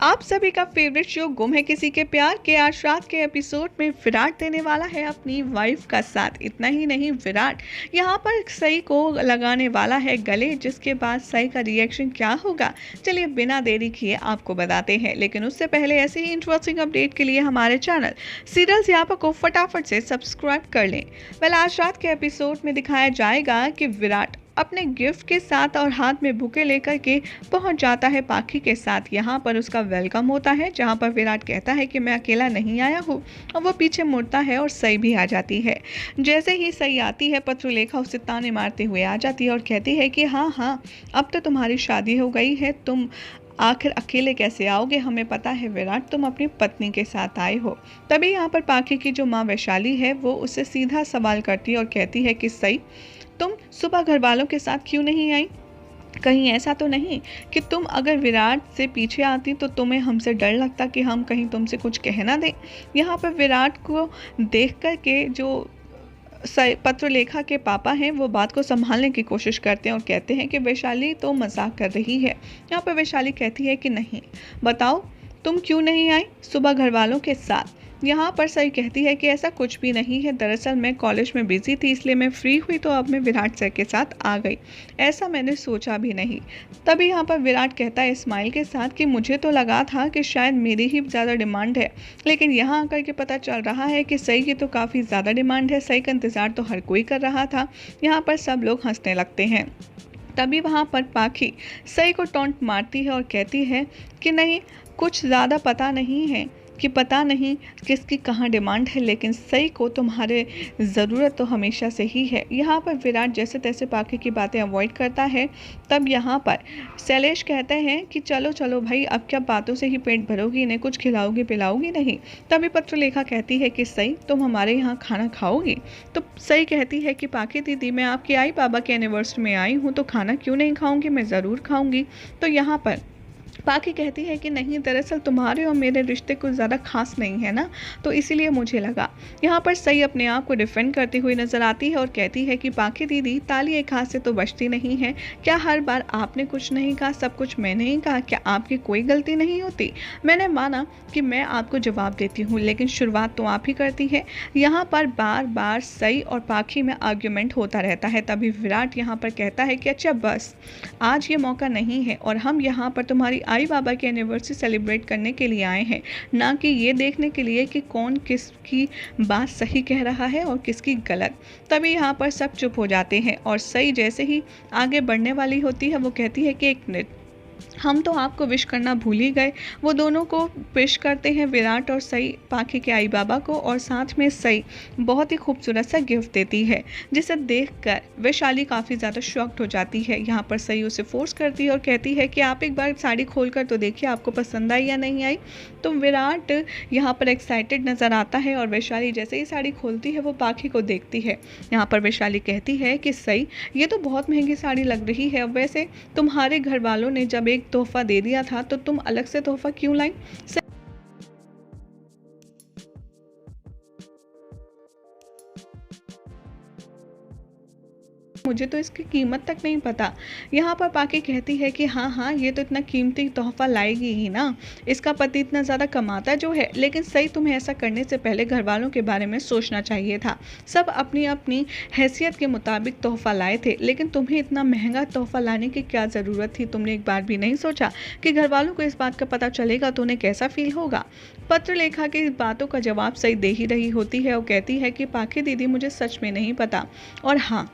आप सभी का फेवरेट शो गुम है किसी के प्यार के आज रात के एपिसोड में विराट देने वाला है अपनी वाइफ का साथ। इतना ही नहीं, विराट यहाँ पर सई को लगाने वाला है गले, जिसके बाद सई का रिएक्शन क्या होगा चलिए बिना देरी किए आपको बताते हैं। लेकिन उससे पहले ऐसे ही इंटरेस्टिंग अपडेट के लिए हमारे चैनल सीरियल्स यहाँ को फटाफट से सब्सक्राइब कर लें। आज रात के एपिसोड में दिखाया जाएगा कि विराट अपने गिफ्ट के साथ और हाथ में बुके लेकर के पहुंच जाता है पाखी के साथ। यहाँ पर उसका वेलकम होता है, जहाँ पर विराट कहता है कि मैं अकेला नहीं आया हूँ, और वो पीछे मुड़ता है और सई भी आ जाती है। जैसे ही सई आती है, पत्रलेखा उसे ताने मारते हुए आ जाती है और कहती है कि हाँ, अब तो तुम्हारी शादी हो गई है, तुम आखिर अकेले कैसे आओगे? हमें पता है विराट, तुम अपनी पत्नी के साथ आए हो। तभी यहाँ पर पाखी की जो माँ वैशाली है वो उससे सीधा सवाल करती है और कहती है कि सई, तुम सुबह घर वालों के साथ क्यों नहीं आई? कहीं ऐसा तो नहीं कि तुम अगर विराट से पीछे आती तो तुम्हें हमसे डर लगता कि हम कहीं तुमसे कुछ कह ना दें? यहाँ पर विराट को देख कर के जो पत्रलेखा के पापा हैं वो बात को संभालने की कोशिश करते हैं और कहते हैं कि वैशाली तो मजाक कर रही है। यहाँ पर वैशाली कहती है कि नहीं, बताओ तुम क्यों नहीं आई सुबह घर वालों के साथ? यहाँ पर सई कहती है कि ऐसा कुछ भी नहीं है, दरअसल मैं कॉलेज में बिजी थी इसलिए मैं फ्री हुई तो अब मैं विराट सर के साथ आ गई, ऐसा मैंने सोचा भी नहीं। तभी यहाँ पर विराट कहता है स्माइल के साथ कि मुझे तो लगा था कि शायद मेरी ही ज़्यादा डिमांड है, लेकिन यहाँ आकर के पता चल रहा है कि सई की तो काफ़ी ज़्यादा डिमांड है। सई का इंतज़ार तो हर कोई कर रहा था। यहाँ पर सब लोग हंसने लगते हैं। तभी वहाँ पर पाखी सई को टॉन्ट मारती है और कहती है कि नहीं, कुछ ज़्यादा पता नहीं है कि पता नहीं किसकी कहाँ डिमांड है, लेकिन सई को तुम्हारे ज़रूरत तो हमेशा से ही है। यहाँ पर विराट जैसे तैसे पाखी की बातें अवॉइड करता है। तब यहाँ पर शैलेश कहते हैं कि चलो चलो भाई, अब क्या बातों से ही पेट भरोगी, इन्हें कुछ खिलाओगी पिलाओगी नहीं? तभी पत्रलेखा कहती है कि सई, तुम हमारे यहाँ खाना खाओगी? तो सई कहती है कि पाखी दीदी, मैं आपकी आई बाबा के एनिवर्सरी में आई हूँ तो खाना क्यों नहीं खाऊंगी, मैं ज़रूर खाऊंगी। तो यहाँ पर पाखी कहती है कि नहीं, दरअसल तुम्हारे और मेरे रिश्ते कुछ ज़्यादा खास नहीं है ना, तो इसीलिए मुझे लगा। यहाँ पर सई अपने आप को डिफेंड करती हुई नजर आती है और कहती है कि पाखी दीदी, ताली एक हाथ से तो बचती नहीं है। क्या हर बार आपने कुछ नहीं कहा, सब कुछ मैंने ही कहा? क्या आपकी कोई गलती नहीं होती? मैंने माना कि मैं आपको जवाब देती हूँ, लेकिन शुरुआत तो आप ही करती है। यहाँ पर बार बार सई और पाखी में आर्ग्यूमेंट होता रहता है। तभी विराट यहाँ पर कहता है कि अच्छा बस, आज ये मौका नहीं है और हम यहाँ पर तुम्हारी आई बाबा की एनिवर्सरी सेलिब्रेट करने के लिए आए हैं, ना कि ये देखने के लिए कि कौन किसकी बात सही कह रहा है और किसकी गलत। तभी यहाँ पर सब चुप हो जाते हैं और सई जैसे ही आगे बढ़ने वाली होती है वो कहती है कि एक मिनट, हम तो आपको विश करना भूल ही गए। वो दोनों को विश करते हैं, विराट और सई पाखी के आई बाबा को, और साथ में सई बहुत ही खूबसूरत सा गिफ्ट देती है, जिसे देखकर वैशाली काफ़ी ज़्यादा शॉक्ड हो जाती है। यहाँ पर सई उसे फोर्स करती है और कहती है कि आप एक बार साड़ी खोलकर तो देखिए, आपको पसंद आई या नहीं आई। तो विराट यहाँ पर एक्साइटेड नज़र आता है और वैशाली जैसे ही साड़ी खोलती है वो पाखी को देखती है। यहाँ पर वैशाली कहती है कि सई, ये तो बहुत महंगी साड़ी लग रही है, वैसे तुम्हारे घर वालों ने जब एक तोहफा दे दिया था तो तुम अलग से तोहफा क्यों लाई? मुझे तो इसकी कीमत तक नहीं पता। यहाँ पर पाखी कहती है कि हाँ, ये तो इतना कीमती तोहफा लाएगी ही ना, इसका पति इतना ज़्यादा कमाता जो है। लेकिन सही, तुम्हें ऐसा करने से पहले घर वालों के बारे में सोचना चाहिए था। सब अपनी अपनी हैसियत के मुताबिक तोहफा लाए थे, लेकिन तुम्हें इतना महंगा तोहफा लाने की क्या ज़रूरत थी? तुमने एक बार भी नहीं सोचा कि घर वालों को इस बात का पता चलेगा तो उन्हें कैसा फील होगा? पत्रलेखा की बातों का जवाब सही दे ही रही होती है और कहती है कि पाखी दीदी, मुझे सच में नहीं पता, और हाँ,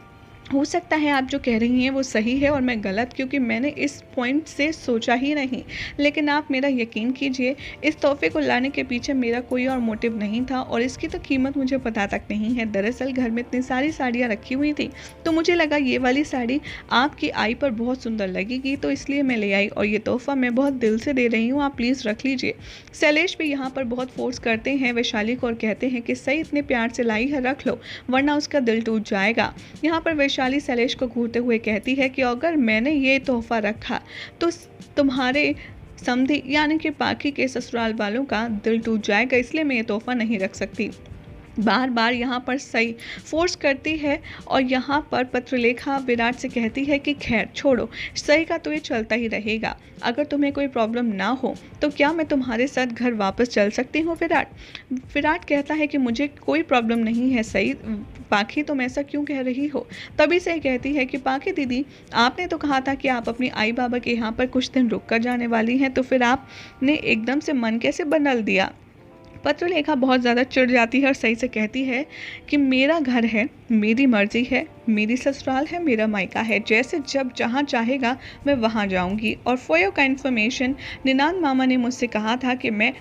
हो सकता है आप जो कह रही हैं वो सही है और मैं गलत, क्योंकि मैंने इस पॉइंट से सोचा ही नहीं। लेकिन आप मेरा यकीन कीजिए, इस तोहफे को लाने के पीछे मेरा कोई और मोटिव नहीं था और इसकी तो कीमत मुझे पता तक नहीं है। दरअसल घर में इतनी सारी साड़ियाँ रखी हुई थी तो मुझे लगा ये वाली साड़ी आपकी आई पर बहुत सुंदर लगेगी, तो इसलिए मैं ले आई, और ये तोहफा मैं बहुत दिल से दे रही हूँ, आप प्लीज़ रख लीजिए। शैलेश भी यहाँ पर बहुत फोर्स करते हैं वैशाली को और कहते हैं कि सही, इतने प्यार से लाई है, रख लो, वरना उसका दिल टूट जाएगा। यहाँ पर वैशाली शैलेश को घूरते हुए कहती है कि अगर मैंने ये तोहफा रखा तो तुम्हारे समधी यानी कि पाखी के ससुराल वालों का दिल टूट जाएगा, इसलिए मैं ये तोहफा नहीं रख सकती। बार बार यहाँ पर सई फोर्स करती है और यहाँ पर पत्रलेखा विराट से कहती है कि खैर छोड़ो, सई का तो ये चलता ही रहेगा। अगर तुम्हें कोई प्रॉब्लम ना हो तो क्या मैं तुम्हारे साथ घर वापस चल सकती हूँ विराट। विराट कहता है कि मुझे कोई प्रॉब्लम नहीं है सई, पाखी तुम ऐसा क्यों कह रही हो। तभी सई कहती है कि पाखी दीदी, आपने तो कहा था कि आप अपनी आई बाबा के यहाँ पर कुछ दिन रुक कर जाने वाली हैं, तो फिर आपने एकदम से मन कैसे बदल दिया। पत्रलेखा बहुत ज़्यादा चिढ़ जाती है और सही से कहती है कि मेरा घर है, मेरी मर्जी है, मेरी ससुराल है, मेरा मायका है, जैसे जब जहाँ चाहेगा मैं वहाँ जाऊँगी। और फॉर योर का इन्फॉर्मेशन, निनाद मामा ने मुझसे कहा था कि मैं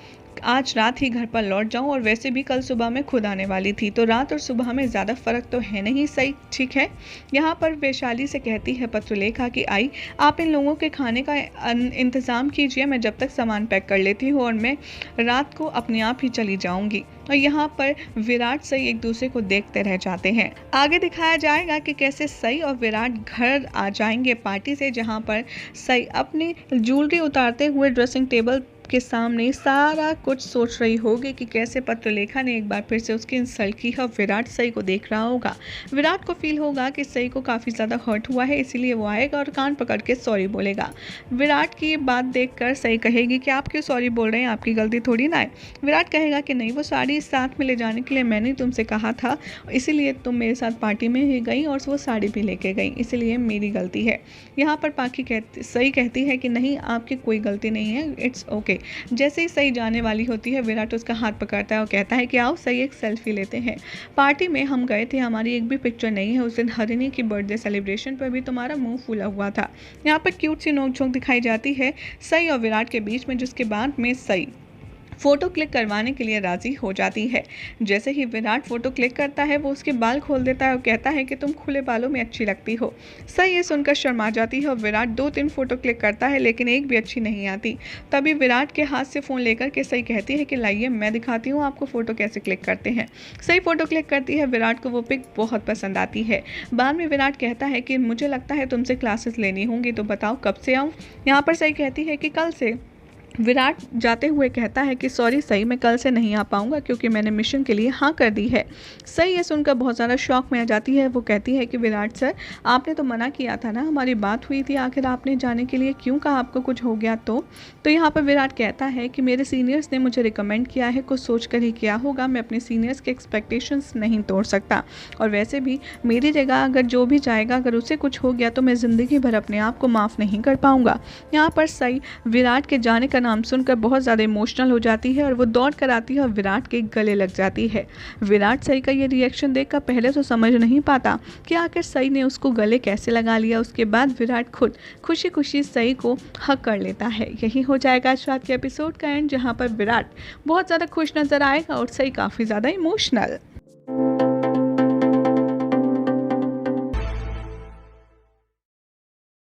आज रात ही घर पर लौट जाऊं, और वैसे भी कल सुबह मैं खुद आने वाली थी, तो रात और सुबह में ज़्यादा फ़र्क तो है नहीं सही, ठीक है। यहाँ पर वैशाली से कहती है पत्रलेखा कि आई, आप इन लोगों के खाने का इंतज़ाम कीजिए, मैं जब तक सामान पैक कर लेती हूँ और मैं रात को अपने आप ही चली जाऊँगी। और यहाँ पर विराट सई एक दूसरे को देखते रह जाते हैं। आगे दिखाया जाएगा कि कैसे सई और विराट घर आ जाएंगे पार्टी से, जहाँ पर सई अपनी ज्वेलरी उतारते हुए ड्रेसिंग टेबल के सामने सारा कुछ सोच रही होगी कि कैसे पत्रलेखा ने एक बार फिर से उसकी इंसल्ट की है। विराट सई को देख रहा होगा, विराट को फील होगा कि सई को काफ़ी ज़्यादा हर्ट हुआ है, इसीलिए वो आएगा और कान पकड़ के सॉरी बोलेगा। विराट की ये बात देखकर सई कहेगी कि आप क्यों सॉरी बोल रहे हैं, आपकी गलती थोड़ी ना है। विराट कहेगा कि नहीं, वो साड़ी साथ में ले जाने के लिए मैंने तुमसे कहा था, इसीलिए तुम मेरे साथ पार्टी में ही गई और वो साड़ी भी लेके गई, इसीलिए मेरी गलती है। यहाँ पर सई कहती है कि नहीं, आपकी कोई गलती नहीं है, इट्स ओके। जैसे ही सई जाने वाली होती है, विराट उसका हाथ पकड़ता है और कहता है कि आओ सही एक सेल्फी लेते हैं। पार्टी में हम गए थे, हमारी एक भी पिक्चर नहीं है, उस दिन हरिणी की बर्थडे सेलिब्रेशन पर भी तुम्हारा मुंह फूला हुआ था। यहाँ पर क्यूट सी नोकझोंक दिखाई जाती है सई और विराट के बीच में, जिसके बाद में सई फ़ोटो क्लिक करवाने के लिए राज़ी हो जाती है। जैसे ही विराट फ़ोटो क्लिक करता है, वो उसके बाल खोल देता है और कहता है कि तुम खुले बालों में अच्छी लगती हो। सही ये सुनकर शर्मा जाती है और विराट 2-3 फ़ोटो क्लिक करता है, लेकिन एक भी अच्छी नहीं आती। तभी विराट के हाथ से फ़ोन लेकर के सही कहती है कि लाइए मैं दिखाती हूँ आपको फ़ोटो कैसे क्लिक करते हैं। सही फ़ोटो क्लिक करती है, विराट को वो पिक बहुत पसंद आती है। बाद में विराट कहता है कि मुझे लगता है तुमसे क्लासेस लेनी होंगी, तो बताओ कब से आऊँ। यहाँ पर सही कहती है कि कल से। विराट जाते हुए कहता है कि सॉरी सही, मैं कल से नहीं आ पाऊंगा क्योंकि मैंने मिशन के लिए हाँ कर दी है। सही ये सुनकर बहुत ज़्यादा शौक में आ जाती है। वो कहती है कि विराट सर, आपने तो मना किया था ना, हमारी बात हुई थी, आखिर आपने जाने के लिए क्यों कहा, आपको कुछ हो गया तो यहाँ पर विराट कहता है कि मेरे सीनियर्स ने मुझे रिकमेंड किया है, कुछ सोच कर ही किया होगा, मैं अपने सीनियर्स के एक्सपेक्टेशंस नहीं तोड़ सकता, और वैसे भी मेरी जगह अगर जो भी जाएगा, अगर उसे कुछ हो गया तो मैं ज़िंदगी भर अपने आप को माफ़ नहीं कर पाऊँगा। यहाँ पर सही विराट के जाने का नाम सुनकर बहुत ज़्यादा इमोशनल हो जाती है और वो दौड़ कर आती है और विराट के गले लग जाती है। विराट सई का ये रिएक्शन देखकर पहले तो समझ नहीं पाता कि आखिर सई ने उसको गले कैसे लगा लिया। उसके बाद विराट खुद खुशी खुशी सई को हक कर लेता है। यही हो जाएगा आज रात के एपिसोड का एंड, जहाँ पर विराट बहुत ज़्यादा खुश नज़र आएगा और सई काफ़ी ज़्यादा इमोशनल।